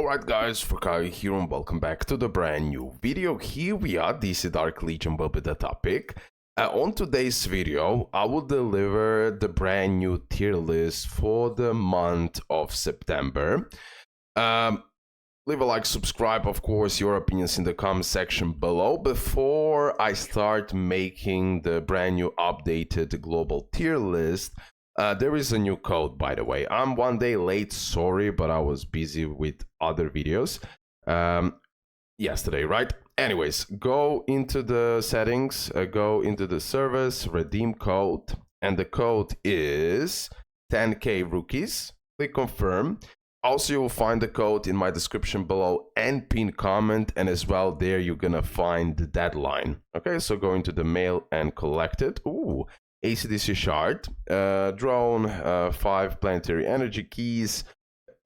Alright guys, RoKage here and welcome back to the brand new video. Here we are, DC Dark Legion will be the topic. On today's video, I will deliver the brand new tier list for the month of September. Leave a like, subscribe, of course, your opinions in the comment section below. Before I start making the brand new updated global tier list, there is a new code, by the way. I'm one day late, sorry, but I was busy with other videos yesterday, right? Anyways, go into the settings, go into the service, redeem code, and the code is 10k rookies. Click confirm. Also, you will find the code in my description below and pinned comment, and as well there you're gonna find the deadline. Okay, so go into the mail and collect it. Ooh. ACDC shard, drone, 5 planetary energy keys,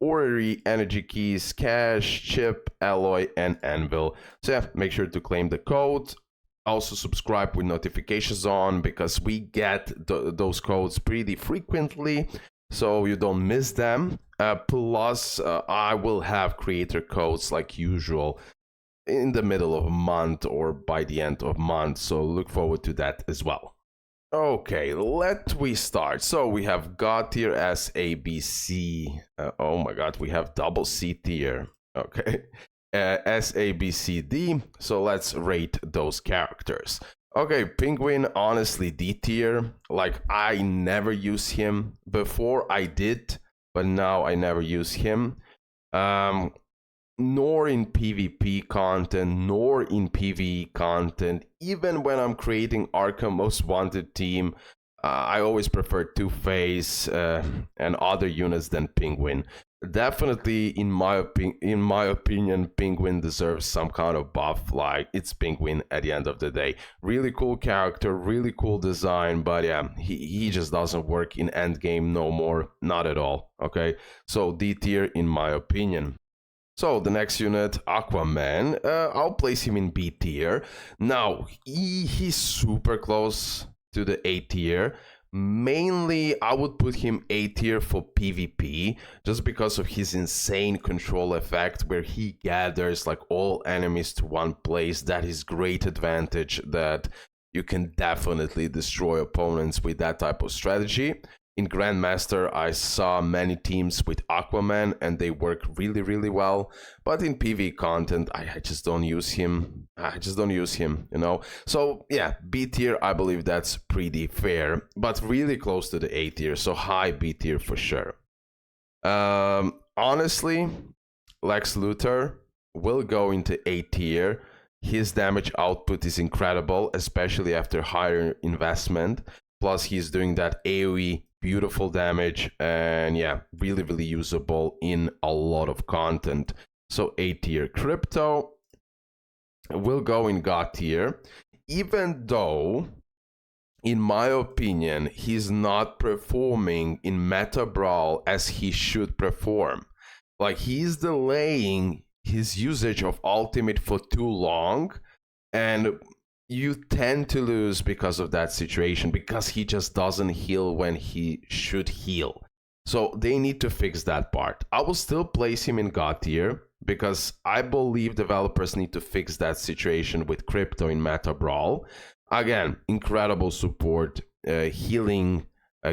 orrery energy keys, cash, chip, alloy, and anvil. So yeah, make sure to claim the code. Also subscribe with notifications on, because we get those codes pretty frequently, so you don't miss them. Plus, I will have creator codes like usual in the middle of a month or by the end of month, so look forward to that as well. Okay, let we start. So we have God tier as A, B, C. Oh my god, we have double C tier. Okay, S, A, B, C, D. So let's rate those characters. Okay, Penguin, honestly, D tier. Like, I never use him. Before I did, but now I never use him. Nor in PvP content, nor in PvE content. Even when I'm creating Arkham Most Wanted team, I always prefer Two-Face and other units than Penguin. Definitely, in my opinion, Penguin deserves some kind of buff. Like, it's Penguin at the end of the day. Really cool character, really cool design, but yeah, he just doesn't work in endgame no more, not at all. Okay, so D tier in my opinion. So the next unit, Aquaman, I'll place him in B tier. Now, he's super close to the A tier. Mainly, I would put him A tier for PvP, just because of his insane control effect, where he gathers like all enemies to one place. That is great advantage that you can definitely destroy opponents with that type of strategy. In Grandmaster, I saw many teams with Aquaman and they work really, really well. But in PvE content, I just don't use him. You know? So yeah, B tier, I believe that's pretty fair. But really close to the A tier, so high B tier for sure. Honestly, Lex Luthor will go into A tier. His damage output is incredible, especially after higher investment. Plus, he's doing that AoE beautiful damage, and yeah, really, really usable in a lot of content. So A tier. Crypto will go in God tier, even though, in my opinion, he's not performing in Meta Brawl as he should perform. Like, he's delaying his usage of ultimate for too long, and you tend to lose because of that situation, because he just doesn't heal when he should heal. So they need to fix that part. I will still place him in God tier, because I believe developers need to fix that situation with Crypto in Meta Brawl. Again, incredible support, healing,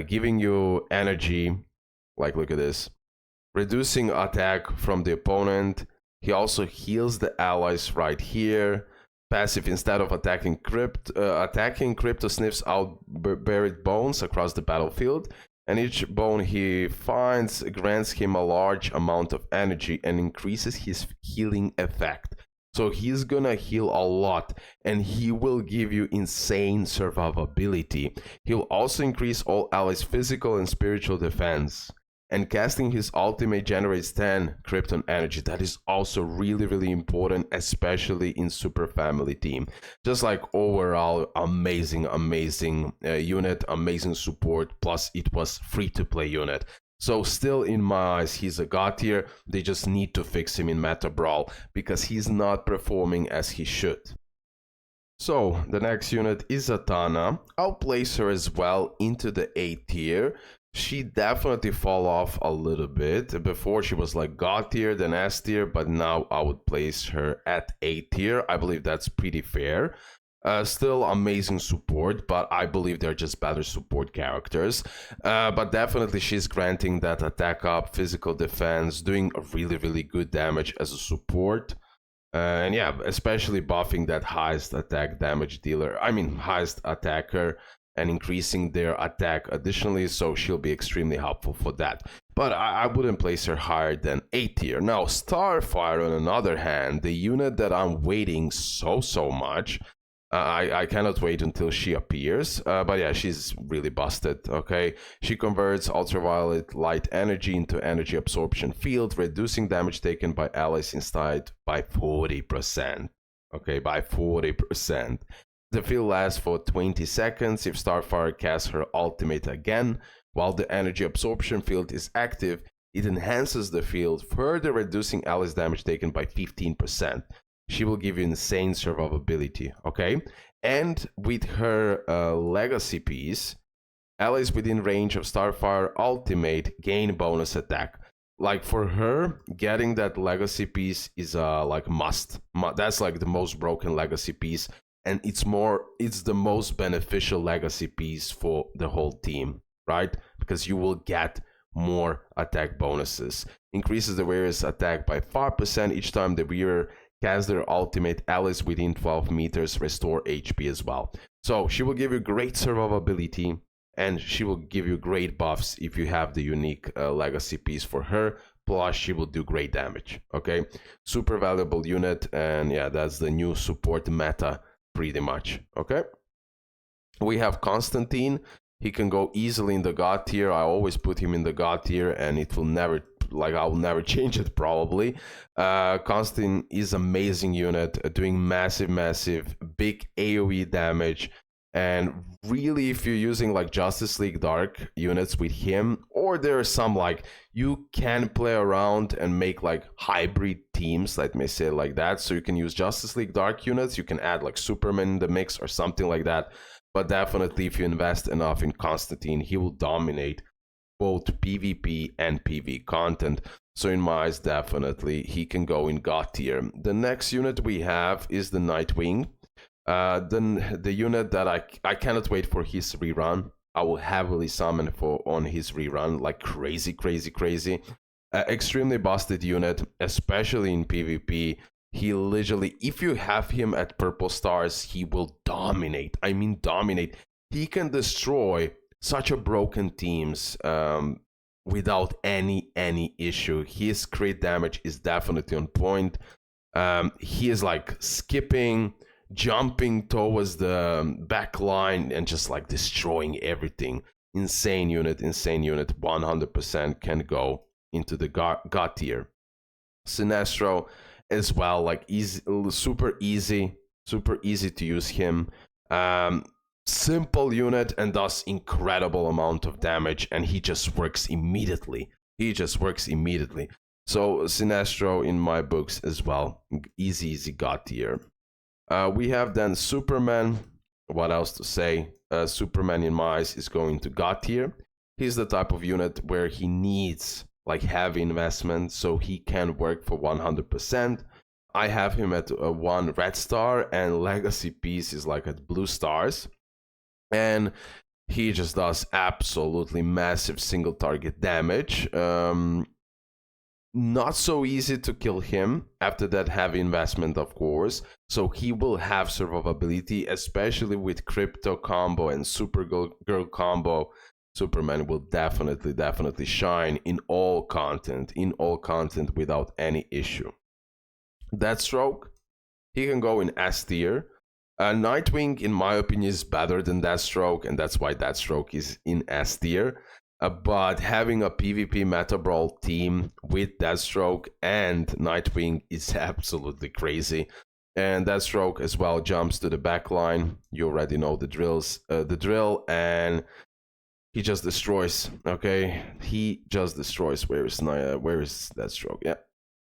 giving you energy. Like, look at this. Reducing attack from the opponent. He also heals the allies right here. Passive, instead of attacking Crypto sniffs out buried bones across the battlefield, and each bone he finds grants him a large amount of energy and increases his healing effect. So he's gonna heal a lot, and he will give you insane survivability. He'll also increase all allies' physical and spiritual defense. And casting his ultimate generates 10 Krypton energy. That is also really, really important, especially in Super Family team. Just like overall, amazing unit, amazing support. Plus, it was free-to-play unit. So still, in my eyes, he's a God tier. They just need to fix him in Meta Brawl, because he's not performing as he should. So the next unit is Zatanna. I'll place her as well into the A tier, She definitely fall off a little bit. Before she was like God tier, then S tier, but now I would place her at A tier. I believe that's pretty fair. Still amazing support, but I believe they're just better support characters. But definitely she's granting that attack up, physical defense, doing a really, really good damage as a support. And yeah, especially buffing that highest attack damage dealer, I mean, highest attacker, and increasing their attack additionally, so she'll be extremely helpful for that. But I wouldn't place her higher than A tier. Now, Starfire, on the other hand, the unit that I'm waiting so much, I cannot wait until she appears, but yeah, she's really busted, okay? She converts ultraviolet light energy into energy absorption field, reducing damage taken by allies inside by 40%, okay, by 40%. The field lasts for 20 seconds if Starfire casts her ultimate again. While the energy absorption field is active, it enhances the field, further reducing allies' damage taken by 15%. She will give you insane survivability, okay? And with her legacy piece, allies within range of Starfire ultimate gain bonus attack. Like for her, getting that legacy piece is like must. That's like the most broken legacy piece, and it's the most beneficial legacy piece for the whole team, right? Because you will get more attack bonuses. Increases the wearer's attack by 5% each time the wearer casts their ultimate. Allies within 12 meters restore HP as well. So she will give you great survivability, and she will give you great buffs if you have the unique legacy piece for her. Plus, she will do great damage, okay? Super valuable unit, and yeah, that's the new support meta pretty much, okay? We have Constantine. He can go easily in the God tier. I always put him in the God tier, and it will never, like, I will never change it probably. Constantine is amazing unit, doing massive, big AoE damage. And really, if you're using like Justice League Dark units with him, or there are some like you can play around and make like hybrid teams, let me say it like that. So you can use Justice League Dark units, you can add like Superman in the mix or something like that. But definitely, if you invest enough in Constantine, he will dominate both PvP and PV content. So in my eyes, definitely he can go in God tier. The next unit we have is the Nightwing. Then the unit that I cannot wait for his rerun. I will heavily summon on his rerun, like crazy. Extremely busted unit, especially in PvP. He literally, if you have him at purple stars, he will dominate. I mean dominate. He can destroy such a broken teams without any issue. His crit damage is definitely on point. He is like skipping, jumping towards the back line and just like destroying everything. Insane unit, 100% can go into the God tier. Sinestro as well, like easy, super easy to use him. Simple unit and does incredible amount of damage, and he just works immediately. So Sinestro in my books as well, easy God tier. We have then Superman. What else to say? Superman in my eyes is going to God tier. He's the type of unit where he needs like heavy investment so he can work for 100%. I have him at 1 red star, and legacy piece is like at blue stars. And he just does absolutely massive single target damage. Not so easy to kill him after that heavy investment, of course. So he will have survivability, especially with Crypto combo and Supergirl combo. Superman will definitely shine in all content without any issue. Deathstroke, he can go in S tier. Nightwing, in my opinion, is better than Deathstroke, and that's why Deathstroke is in S tier. But having a PvP Meta Brawl team with Deathstroke and Nightwing is absolutely crazy. And Deathstroke as well jumps to the back line. You already know the drill, and he just destroys. Okay, he just destroys. Where is Deathstroke? Yeah,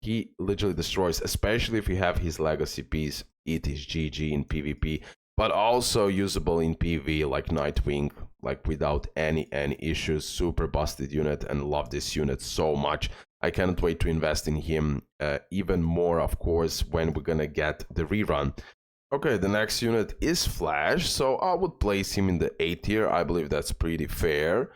he literally destroys. Especially if you have his legacy piece, it is GG in PvP. but also usable in PV like Nightwing, like without any issues. Super busted unit, and love this unit so much. I cannot wait to invest in him even more, of course, when we're gonna get the rerun. Okay, the next unit is Flash, so I would place him in the A tier. I believe that's pretty fair.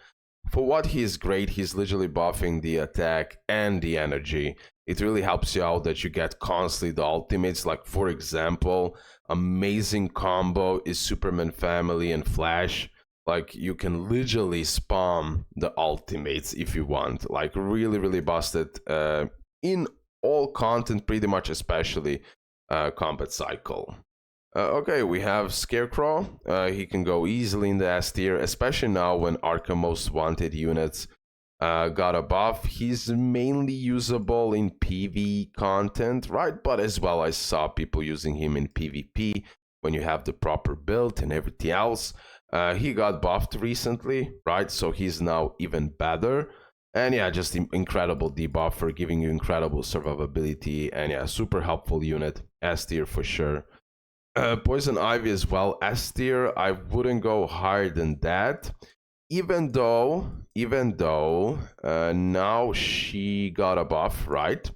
For what he's great, he's literally buffing the attack and the energy. It really helps you out that you get constantly the ultimates. Like, for example, amazing combo is Superman Family and Flash. Like, you can literally spam the ultimates if you want. Like, really busted in all content, pretty much, especially combat cycle. Okay, we have Scarecrow. He can go easily in the S tier, especially now when Arkham Most Wanted units got a buff. He's mainly usable in PV content, right? But as well, I saw people using him in PvP when you have the proper build and everything else. He got buffed recently, right? So he's now even better. And yeah, just incredible debuffer, giving you incredible survivability. And yeah, super helpful unit. S tier for sure. Poison Ivy as well, S tier. I wouldn't go higher than that, even though now she got a buff, right?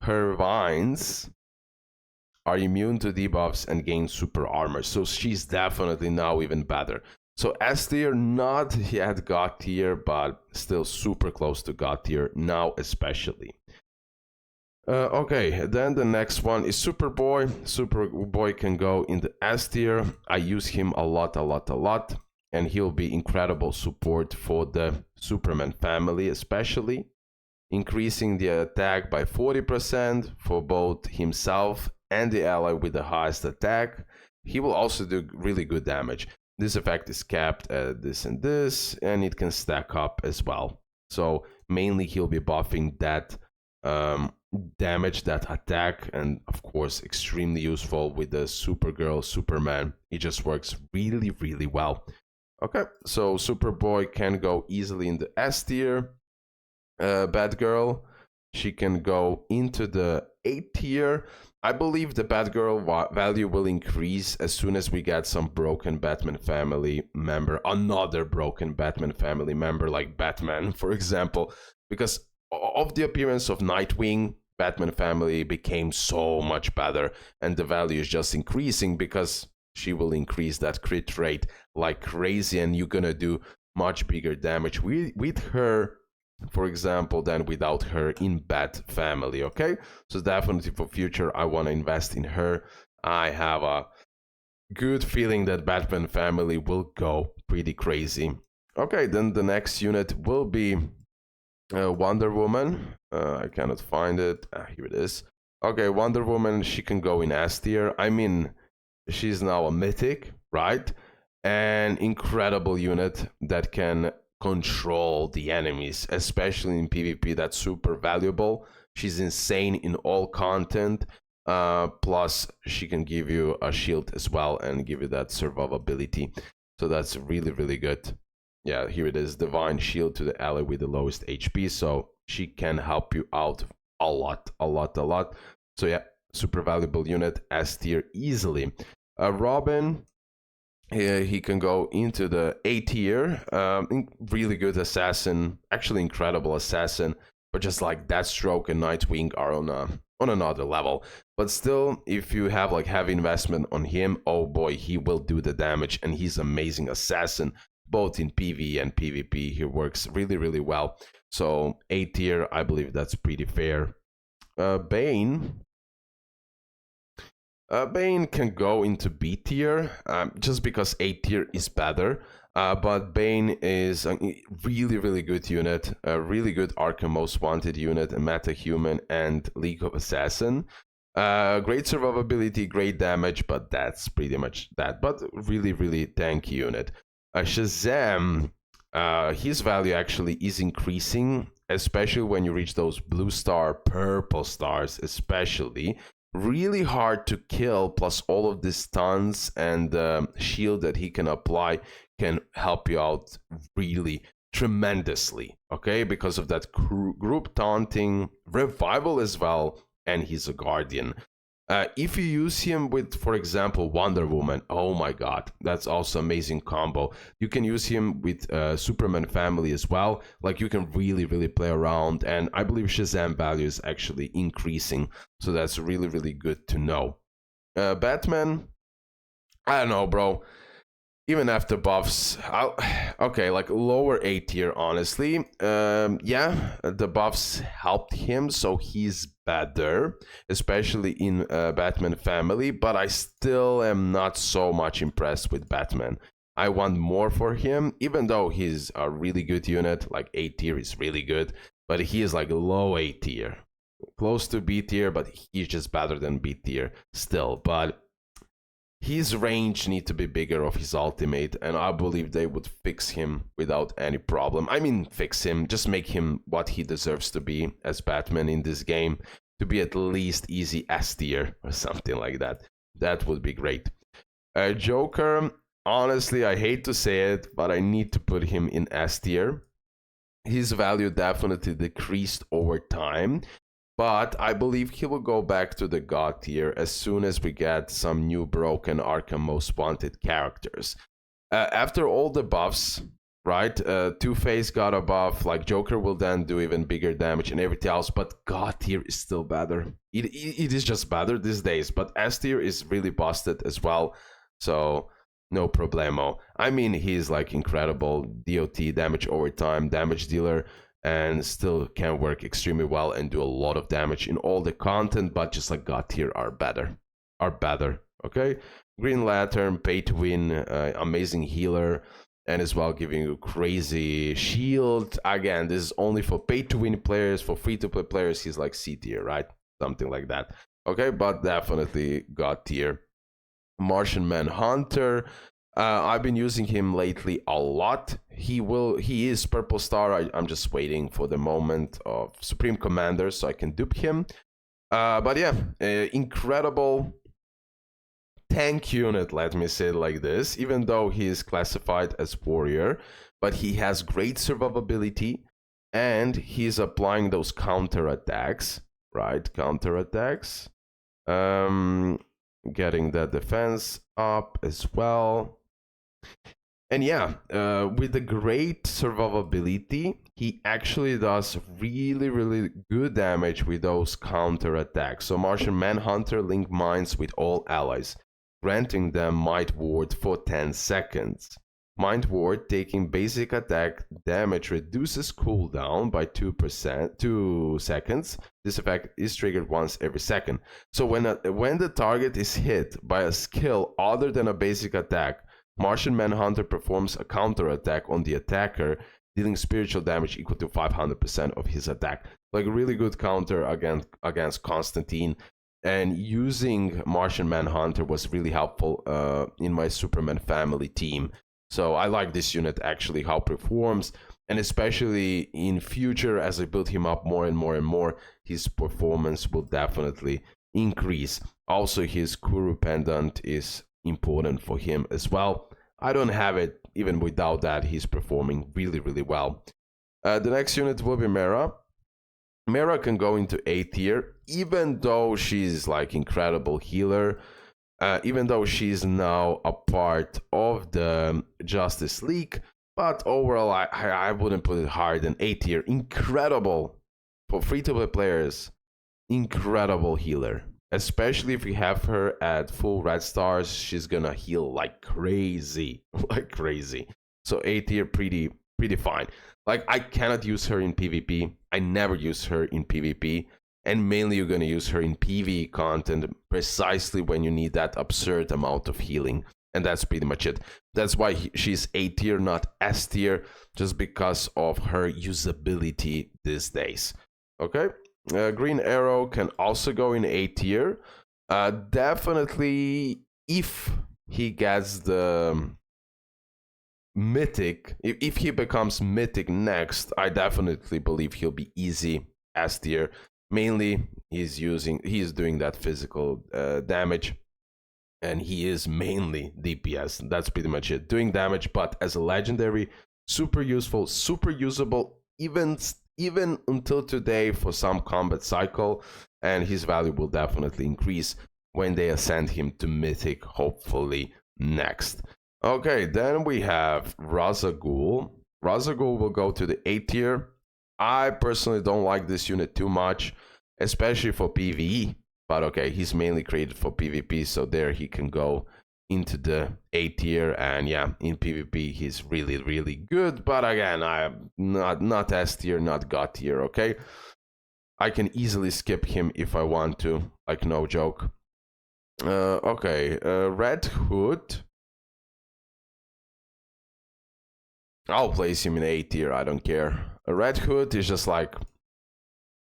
Her vines are immune to debuffs and gain super armor, so she's definitely now even better. So S tier, not yet God tier, but still super close to God tier now, especially. Okay, then the next one is Superboy. Superboy can go in the S tier. I use him a lot, and he'll be incredible support for the Superman family, especially increasing the attack by 40% for both himself and the ally with the highest attack. He will also do really good damage. This effect is capped at this and this, and it can stack up as well. So mainly he'll be buffing that damage, that attack, and of course extremely useful with the Supergirl, Superman. It just works really well. Okay, so Superboy can go easily in the S tier. Batgirl, she can go into the A tier. I believe the Batgirl value will increase as soon as we get some broken Batman family member, another broken Batman family member like Batman, for example, because of the appearance of Nightwing, Batman family became so much better, and the value is just increasing because she will increase that crit rate like crazy, and you're gonna do much bigger damage with her, for example, than without her in Bat family. Okay, so definitely for future I want to invest in her. I have a good feeling that Batman family will go pretty crazy. Okay, then the next unit will be Wonder Woman. I cannot find it. Here it is. Okay, Wonder Woman, she can go in S tier. I mean, she's now a mythic, right? An incredible unit that can control the enemies, especially in PvP. That's super valuable. She's insane in all content. Plus, she can give you a shield as well and give you that survivability. So that's really good. Yeah, here it is. Divine shield to the ally with the lowest HP. So she can help you out a lot. So yeah, super valuable unit, S tier easily. Robin, he can go into the A tier. Really good assassin, actually incredible assassin, but just like Deathstroke and Nightwing are on another level. But still, if you have like heavy investment on him, oh boy, he will do the damage, and he's amazing assassin, both in PvE and PvP. He works really well. So A tier, I believe that's pretty fair. Bane. Bane can go into B tier, just because A tier is better. But Bane is a really good unit, a really good Arkham Most Wanted unit, a meta-human and League of Assassin. Great survivability, great damage, but that's pretty much that. But really tanky unit. Shazam, his value actually is increasing, especially when you reach those blue star, purple stars especially. Really hard to kill, plus all of the stuns and shield that he can apply can help you out really tremendously, okay? Because of that group taunting, revival as well, and he's a guardian. If you use him with, for example, Wonder Woman, oh my god, that's also amazing combo. You can use him with Superman family as well. Like, you can really, really play around, and I believe Shazam value is actually increasing, so that's really, really good to know. Batman, I don't know, bro. Even after buffs, okay, like lower A tier, honestly. Yeah, the buffs helped him, so he's better, especially in Batman family, but I still am not so much impressed with Batman. I want more for him, even though he's a really good unit, like A tier is really good, but he is like low A tier. Close to B tier, but he's just better than B tier still, but his range need to be bigger of his ultimate, and I believe they would fix him without any problem. I mean, fix him, just make him what he deserves to be as Batman in this game, to be at least easy S tier or something like that. That would be great. Joker, honestly, I hate to say it, but I need to put him in S tier. His value definitely decreased over time, but I believe he will go back to the God tier as soon as we get some new broken Arkham Most Wanted characters. After all the buffs, right? Two-Face got a buff, like Joker will then do even bigger damage and everything else, but God tier is still better. It is just better these days, but S tier is really busted as well, so no problemo. I mean, he's like incredible DOT, damage over time, damage dealer, and still can work extremely well and do a lot of damage in all the content, but just like God tier are better. Okay? Green Lantern, pay to win, amazing healer, and as well giving you crazy shield. Again, this is only for pay to win players. For free to play players, he's like C tier, right? Something like that. Okay, but definitely God tier. Martian Manhunter, I've been using him lately a lot. He is purple star. I'm just waiting for the moment of Supreme Commander so I can dupe him. But yeah, incredible tank unit, let me say it like this, even though he is classified as warrior, but he has great survivability, and he's applying those counter attacks, right? Counter attacks. Getting that defense up as well. And yeah, with the great survivability, he actually does really, really good damage with those counter attacks. So Martian Manhunter link mines with all allies, granting them Might Ward for 10 seconds. Mind Ward taking basic attack damage reduces cooldown by 2 seconds. This effect is triggered once every second. So when the target is hit by a skill other than a basic attack, Martian Manhunter performs a counter attack on the attacker, dealing spiritual damage equal to 500% of his attack. Like a really good counter against Constantine. And using Martian Manhunter was really helpful in my Superman family team. So I like this unit actually, how it performs, and especially in future as I build him up more and more and more, his performance will definitely increase. Also, his Kuru pendant is important for him as well. I don't have it. Even without that, he's performing really, really well. The next unit will be Mera. Mera can go into A tier, even though she's like incredible healer. Even though she's now a part of the Justice League, but overall I wouldn't put it higher than A tier. Incredible for free-to-play players, incredible healer. Especially if you have her at full red stars, she's gonna heal like crazy, like crazy. So A tier, pretty fine. Like, I cannot use her in PvP. I never use her in PvP. And mainly you're going to use her in PvE content precisely when you need that absurd amount of healing. And that's pretty much it. That's why she's A tier, not S tier, just because of her usability these days. Okay? Green Arrow can also go in A tier. Definitely, if he gets the Mythic, if he becomes Mythic next, I definitely believe he'll be easy S tier. Mainly, he's doing that physical damage, and he is mainly DPS. That's pretty much it. Doing damage, but as a legendary, super useful, super usable, even until today for some combat cycle, and his value will definitely increase. when they ascend him to Mythic, hopefully next. Okay, then we have Razagul. Razagul will go to the A tier. I personally don't like this unit too much, especially for PvE. But okay, he's mainly created for PvP, so there he can go into the A tier. And yeah, in PvP he's really, really good. But again, I'm not S tier, not God tier, okay? I can easily skip him if I want to, like no joke. Okay, Red Hood. I'll place him in A tier, I don't care. A Red Hood is just like,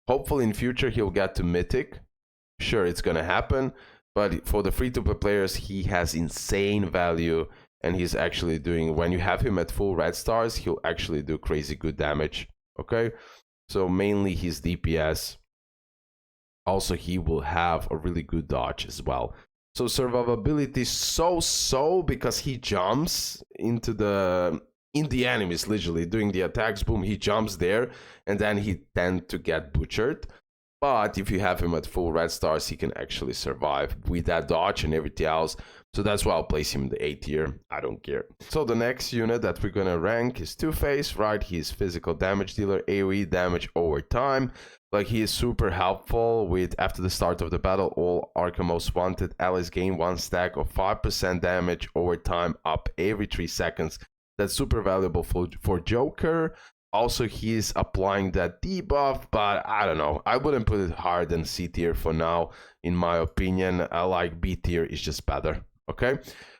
hopefully in future he'll get to Mythic. Sure, it's gonna happen, but for the free-to-play players, he has insane value, and he's actually doing, when you have him at full red stars, he'll actually do crazy good damage, okay? So mainly his DPS. Also, he will have a really good dodge as well. So survivability so because he jumps into the enemies, literally doing the attacks, boom, he jumps there, and then he tends to get butchered. But if you have him at full red stars, he can actually survive with that dodge and everything else. So that's why I'll place him in the A tier. I don't care. So the next unit that we're gonna rank is Two-Face, right? He's physical damage dealer, AoE damage over time. Like, he is super helpful with, after the start of the battle, all Arkham Most Wanted allies gain 1 stack of 5% damage over time up every 3 seconds. That's super valuable for Joker. Also, he's applying that debuff, but I don't know. I wouldn't put it higher than C tier for now, in my opinion. I like B tier, is just better, okay?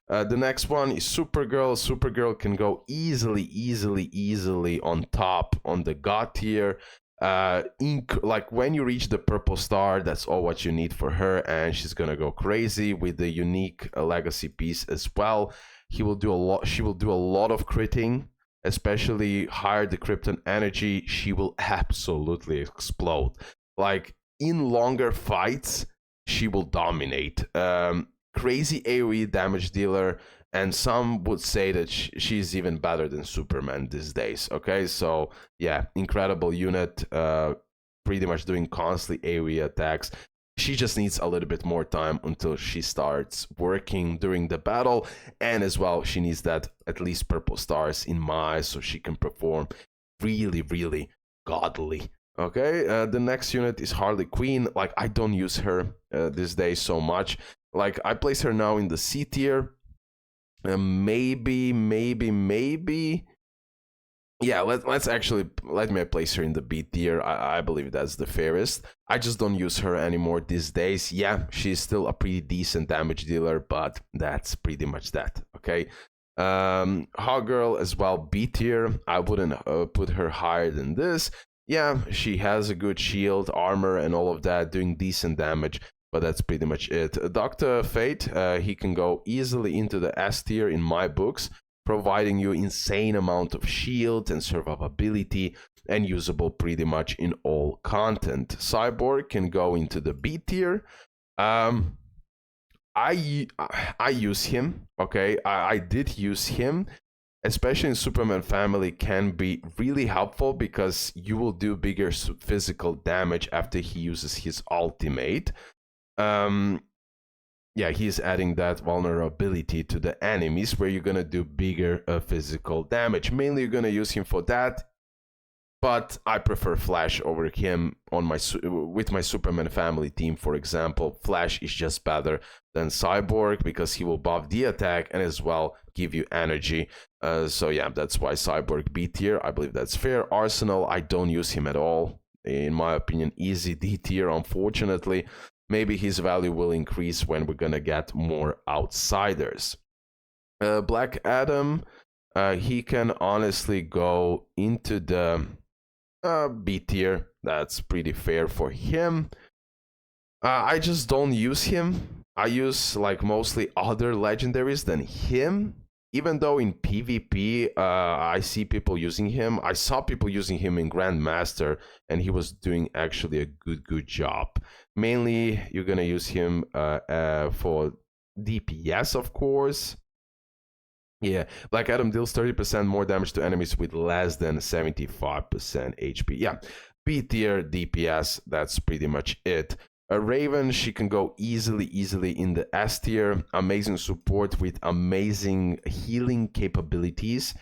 The next one is Supergirl. Supergirl can go easily on top on the God tier. Like, when you reach the purple star, that's all what you need for her, and she's gonna go crazy with the unique legacy piece as well. She will do a lot of critting, especially higher the Krypton energy. She will absolutely explode. Like, in longer fights, she will dominate. Crazy AoE damage dealer, and some would say that she's even better than Superman these days, okay? So yeah, incredible unit, pretty much doing constantly AoE attacks. She just needs a little bit more time until she starts working during the battle, and as well, she needs that at least purple stars in my eyes so she can perform really godly. Okay, the next unit is Harley Quinn. Like, I don't use her these days so much. Like, I place her now in the C tier. Maybe. Yeah, let me place her in the B tier. I believe that's the fairest. I just don't use her anymore these days. Yeah, she's still a pretty decent damage dealer, but that's pretty much that, okay? Hawkgirl as well, B tier. I wouldn't put her higher than this. Yeah, she has a good shield, armor, and all of that, doing decent damage, but that's pretty much it. Dr. Fate, he can go easily into the S tier in my books, providing you insane amount of shield and survivability, and usable pretty much in all content. Cyborg can go into the B tier. I use him, okay? I did use him, especially in Superman family, can be really helpful because you will do bigger physical damage after he uses his ultimate. Yeah, he's adding that vulnerability to the enemies where you're gonna do bigger physical damage. Mainly you're gonna use him for that, but I prefer Flash over him on with my Superman family team, for example. Flash is just better than Cyborg because he will buff the attack and as well give you energy. So yeah, that's why Cyborg B tier. I believe that's fair. Arsenal, I don't use him at all. In my opinion, easy D tier, unfortunately. Maybe his value will increase when we're gonna get more outsiders. Black Adam, he can honestly go into the B tier. That's pretty fair for him. I just don't use him. I use like mostly other legendaries than him. Even though in PvP, I see people using him. I saw people using him in Grandmaster, and he was doing actually a good job. Mainly, you're gonna use him for DPS, of course. Yeah, Black Adam deals 30% more damage to enemies with less than 75% HP. Yeah, B tier DPS, that's pretty much it. Raven, she can go easily in the S tier. Amazing support with amazing healing capabilities.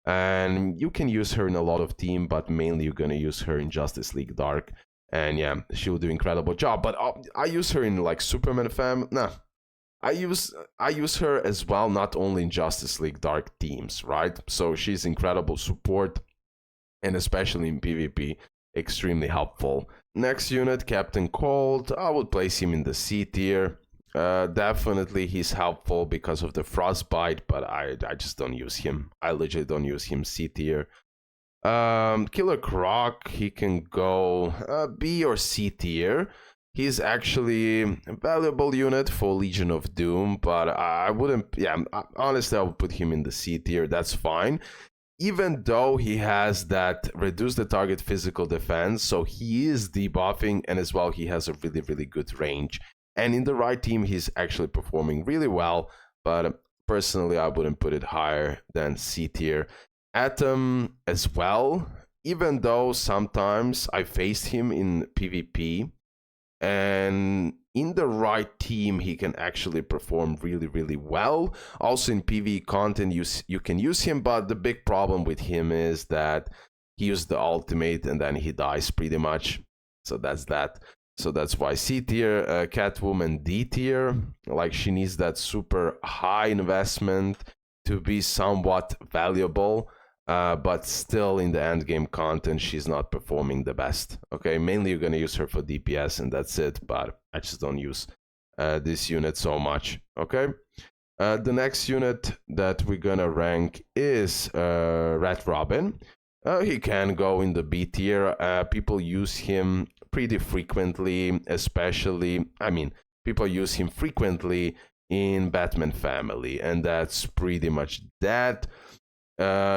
And you can use her in a lot of team, but mainly you're going to use her in Justice League Dark. And yeah, she will do incredible job. But I use her in like Superman fam. Nah, I use her as well, not only in Justice League Dark teams, right? So she's incredible support, and especially in PvP, extremely helpful. Next unit, Captain Cold. I would place him in the C tier. Definitely he's helpful because of the frostbite, but I just don't use him. I legit don't use him. C tier. Killer Croc, he can go B or C tier. He's actually a valuable unit for Legion of Doom, but I wouldn't, yeah, honestly, I would put him in the C tier. That's fine. Even though he has that reduce the target physical defense, so he is debuffing, and as well he has a really good range. And in the right team, he's actually performing really well, but personally I wouldn't put it higher than C tier. Atom as well, even though sometimes I faced him in PvP, and in the right team he can actually perform really well. Also in PvE content you can use him, but the big problem with him is that he used the ultimate and then he dies pretty much. So that's that. So that's why C tier. Catwoman D tier. Like, she needs that super high investment to be somewhat valuable. But still in the end game content, she's not performing the best. Okay, mainly you're gonna use her for DPS and that's it, but I just don't use this unit so much. Okay, the next unit that we're gonna rank is Red Robin. He can go in the B tier. People use him pretty frequently, especially, I mean, people use him frequently in Batman Family, and that's pretty much that.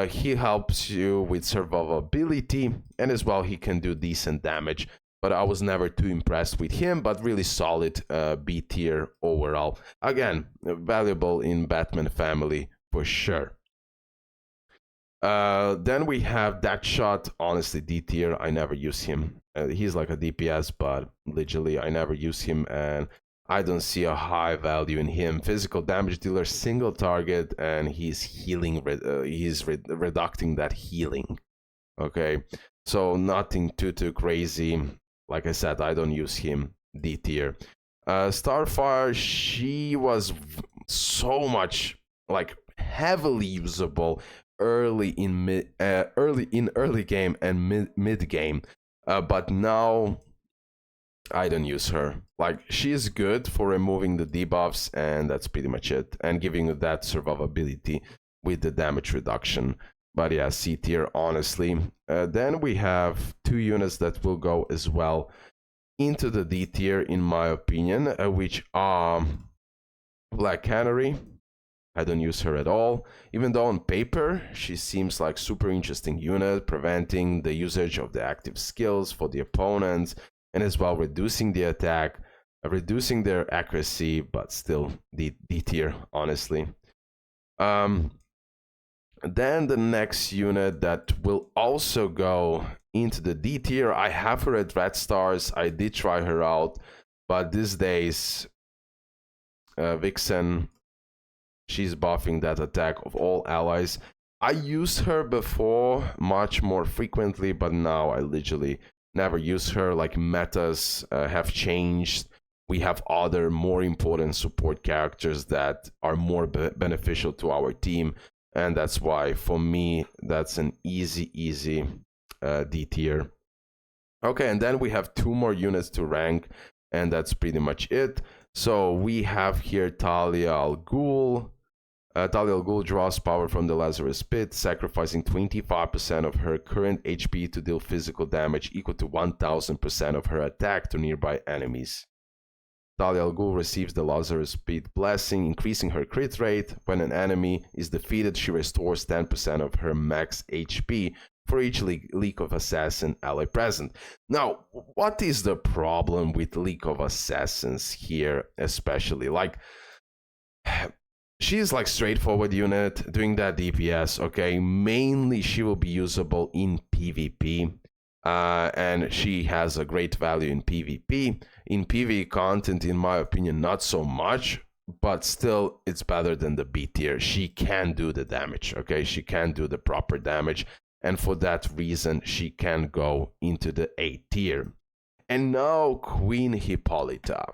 He helps you with survivability, and as well he can do decent damage, but I was never too impressed with him, but really solid B tier overall. Again, valuable in Batman Family for sure. Then we have Deadshot, honestly D tier. I never use him. He's like a DPS, but literally I never use him, and I don't see a high value in him. Physical damage dealer, single target, and he's healing. He's reducting that healing. Okay, so nothing too crazy. Like I said, I don't use him. D tier. Starfire, she was so much like heavily usable early in early game and mid game, but now I don't use her. Like, she is good for removing the debuffs, and that's pretty much it, and giving you that survivability with the damage reduction. But yeah, C tier, honestly. Then we have two units that will go as well into the D tier, in my opinion, which are Black Canary. I don't use her at all, even though on paper she seems like super interesting unit, preventing the usage of the active skills for the opponents, and as well reducing the attack, reducing their accuracy, but still D tier, honestly. Then the next unit that will also go into the D tier, I have her at Red Stars. I did try her out, but these days, Vixen, she's buffing that attack of all allies. I used her before much more frequently, but now I literally never use her. Like, metas have changed. We have other more important support characters that are more beneficial to our team, and that's why for me that's an easy D tier. Okay, and then we have two more units to rank, and that's pretty much it. So we have here Talia al Ghul. Talia al Ghul draws power from the Lazarus Pit, sacrificing 25% of her current HP to deal physical damage equal to 1000% of her attack to nearby enemies. Talia al Ghul receives the Lazarus Pit blessing, increasing her crit rate. When an enemy is defeated, she restores 10% of her max HP for each League of Assassin ally present. Now, what is the problem with League of Assassins here, especially? Like, she's like straightforward unit doing that DPS, okay? Mainly she will be usable in PvP. and she has a great value in PvP. In PvE content, in my opinion, not so much, but still it's better than the B tier. She can do the damage, okay? She can do the proper damage, and for that reason she can go into the A tier. And now Queen Hippolyta.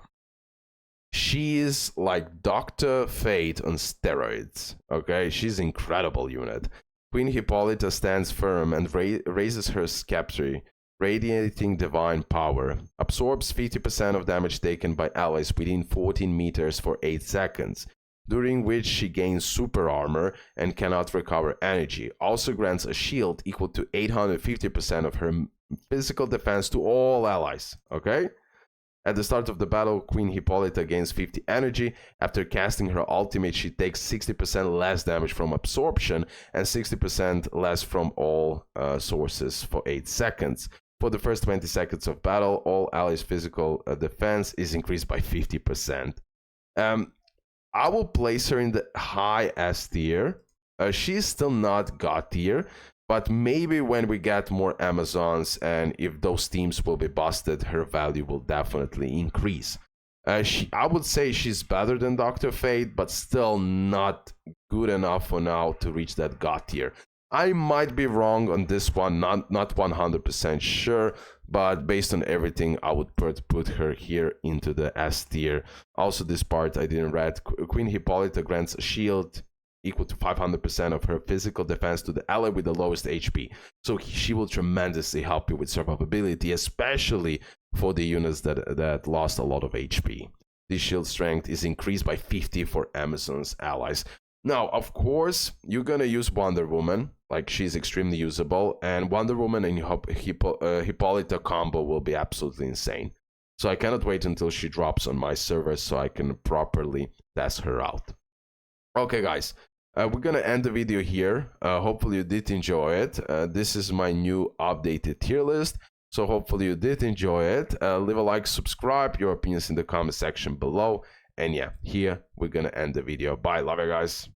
She is like Dr. Fate on steroids, okay? She's an incredible unit. Queen Hippolyta stands firm and raises her scepter, radiating divine power, absorbs 50% of damage taken by allies within 14 meters for 8 seconds, during which she gains super armor and cannot recover energy. Also grants a shield equal to 850% of her physical defense to all allies, okay? At the start of the battle, Queen Hippolyta gains 50 energy. After casting her ultimate, she takes 60% less damage from absorption and 60% less from all sources for 8 seconds. For the first 20 seconds of battle, all allies' physical defense is increased by 50%. I will place her in the high S tier. She's still not God tier, but maybe when we get more Amazons and if those teams will be busted, her value will definitely increase. I would say she's better than Dr. Fate, but still not good enough for now to reach that God tier. I might be wrong on this one, not 100% sure, but based on everything, I would put her here into the S tier. Also, this part I didn't read. Queen Hippolyta grants a shield equal to 500% of her physical defense to the ally with the lowest HP. So she will tremendously help you with survivability, especially for the units that lost a lot of HP. This shield strength is increased by 50 for Amazon's allies. Now, of course, you're gonna use Wonder Woman, like she's extremely usable, and Wonder Woman and Hippolyta combo will be absolutely insane. So I cannot wait until she drops on my server so I can properly test her out. Okay, guys, we're gonna end the video here. Hopefully you did enjoy it. This is my new updated tier list, so hopefully you did enjoy it. Leave a like, subscribe, your opinions in the comment section below. And yeah, here we're gonna end the video. Bye, love you guys.